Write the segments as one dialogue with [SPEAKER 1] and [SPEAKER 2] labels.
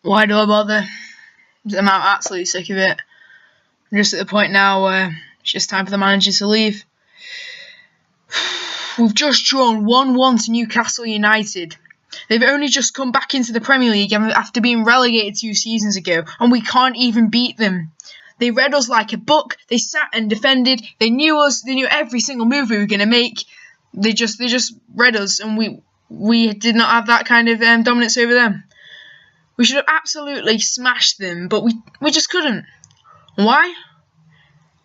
[SPEAKER 1] Why do I bother? I'm absolutely sick of it. I'm just at the point now where it's just time for the manager to leave. We've just drawn 1-1 to Newcastle United. They've only just come back into the Premier League after being relegated 2 seasons ago, and we can't even beat them. They read us like a book. They sat and defended. They knew us. They knew every single move we were going to make. They just read us, and we did not have that kind of dominance over them. We should have absolutely smashed them, but we just couldn't. Why?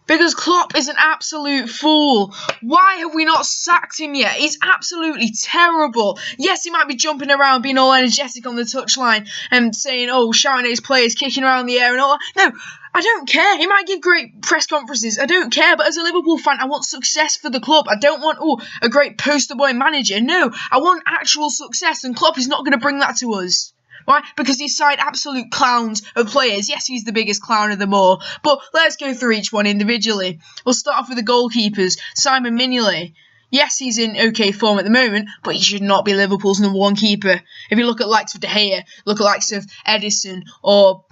[SPEAKER 1] Because Klopp is an absolute fool. Why have we not sacked him yet? He's absolutely terrible. Yes, he might be jumping around, being all energetic on the touchline and saying, shouting at his players, kicking around the air and all that. No, I don't care. He might give great press conferences. I don't care. But as a Liverpool fan, I want success for the club. I don't want, a great poster boy manager. No, I want actual success, and Klopp is not going to bring that to us. Why? Because he's signed absolute clowns of players. Yes, he's the biggest clown of them all. But let's go through each one individually. We'll start off with the goalkeepers. Simon Mignolet. Yes, he's in okay form at the moment, but he should not be Liverpool's number 1 keeper. If you look at likes of De Gea, look at likes of Edison, or,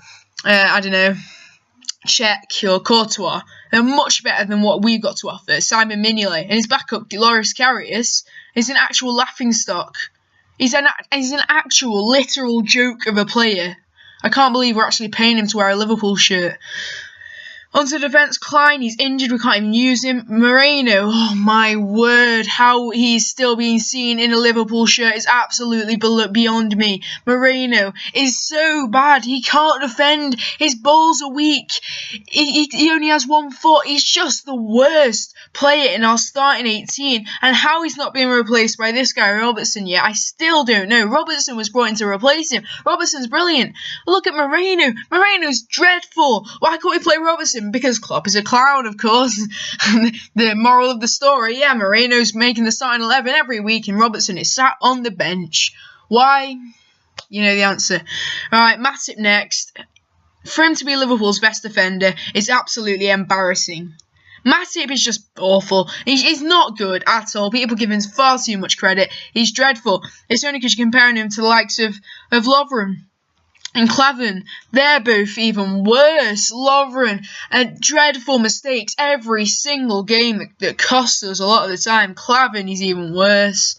[SPEAKER 1] Cech or Courtois, they're much better than what we've got to offer. Simon Mignolet and his backup, Dolores Karius, is an actual laughingstock. He's an actual, literal joke of a player. I can't believe we're actually paying him to wear a Liverpool shirt. Onto defence, Klein, he's injured, we can't even use him. Moreno, oh my word, how he's still being seen in a Liverpool shirt is absolutely beyond me. Moreno is so bad, he can't defend, his balls are weak, he only has 1 foot, he's just the worst player in our starting 18, and how he's not being replaced by this guy Robertson yet, I still don't know. Robertson was brought in to replace him. Robertson's brilliant. Look at Moreno. Moreno's dreadful. Why can't we play Robertson? Because Klopp is a clown, of course. The moral of the story, yeah, Moreno's making the starting 11 every week and Robertson is sat on the bench. Why? You know the answer. Alright, Matip next. For him to be Liverpool's best defender is absolutely embarrassing. Matip is just awful. He's not good at all. People give him far too much credit. He's dreadful. It's only because you're comparing him to the likes of Lovren and Klavan. They're both even worse. Lovren, dreadful mistakes every single game that costs us a lot of the time. Klavan is even worse.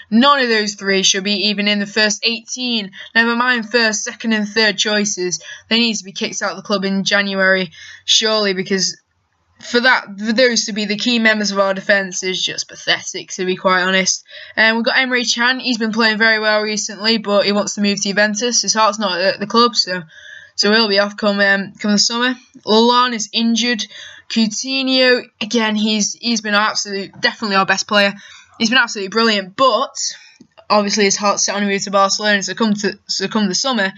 [SPEAKER 1] None of those 3 should be even in the first 18. Never mind first, second and third choices. They need to be kicked out of the club in January, surely, because for those to be the key members of our defence is just pathetic, to be quite honest. And we've got Emre Can. He's been playing very well recently, but he wants to move to Juventus. His heart's not at the club, so he'll be off come the summer. Lallana is injured. Coutinho, again, he's been definitely our best player. He's been absolutely brilliant, but obviously his heart's set on a move to Barcelona, so come the summer,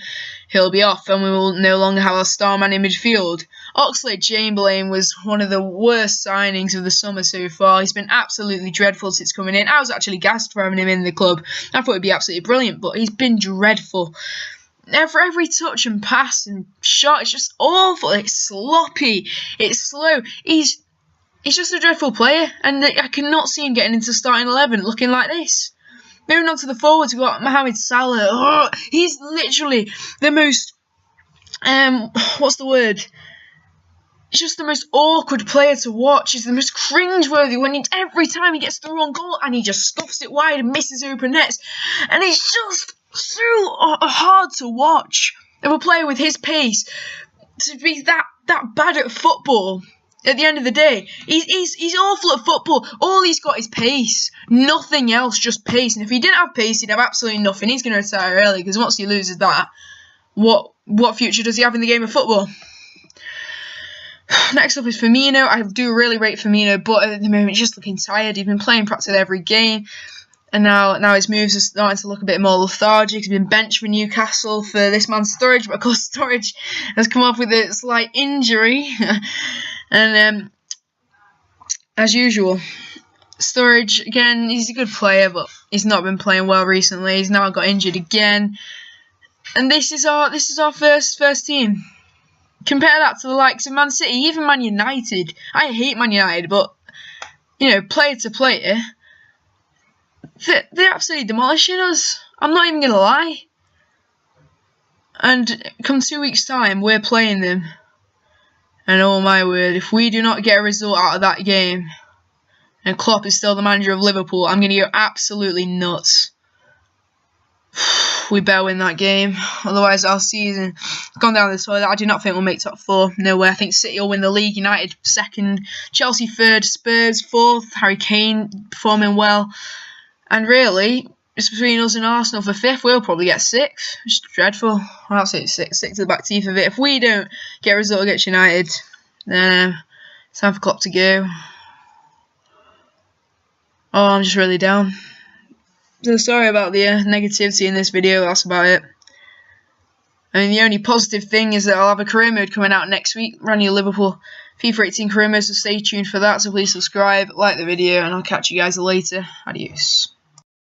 [SPEAKER 1] he'll be off, and we will no longer have our star man in midfield. Oxlade-Chamberlain was one of the worst signings of the summer so far. He's been absolutely dreadful since coming in. I was actually gassed for having him in the club. I thought he'd be absolutely brilliant, but he's been dreadful. For every touch and pass and shot, it's just awful. It's sloppy. It's slow. He's just a dreadful player, and I cannot see him getting into starting 11 looking like this. Moving on to the forwards, we've got Mohamed Salah. Oh, he's literally the most, what's the word? He's just the most awkward player to watch. He's the most cringeworthy every time he gets the wrong goal and he just stuffs it wide and misses open nets. And he's just so hard to watch. Of a player with his pace to be that bad at football. At the end of the day, he's awful at football. All he's got is pace. Nothing else, just pace. And if he didn't have pace, he'd have absolutely nothing. He's going to retire early because once he loses that, what future does he have in the game of football? Next up is Firmino. I do really rate Firmino, but at the moment he's just looking tired. He's been playing practically every game, and now his moves are starting to look a bit more lethargic. He's been benched for Newcastle for this man Sturridge, but of course Sturridge has come off with a slight injury. And as usual, Sturridge, again, he's a good player, but he's not been playing well recently. He's now got injured again. And this is our first team. Compare that to the likes of Man City, even Man United. I hate Man United, but, player to player, they're absolutely demolishing us. I'm not even going to lie. And come 2 weeks' time, we're playing them. And oh my word, if we do not get a result out of that game, and Klopp is still the manager of Liverpool, I'm going to go absolutely nuts. We better win that game. Otherwise, our season gone down the toilet. I do not think we'll make top 4. No way. I think City will win the league, United 2nd, Chelsea 3rd, Spurs 4th, Harry Kane performing well. And really, it's between us and Arsenal for 5th. We'll probably get 6th. It's dreadful. I'll say it's 6. 6 to the back teeth of it. If we don't get a result against United, then it's time for Klopp to go. Oh, I'm just really down. So sorry about the negativity in this video, that's about it. I mean, the only positive thing is that I'll have a career mode coming out next week, brand new Liverpool FIFA 18 career mode, so stay tuned for that, so please subscribe, like the video, and I'll catch you guys later. Adios.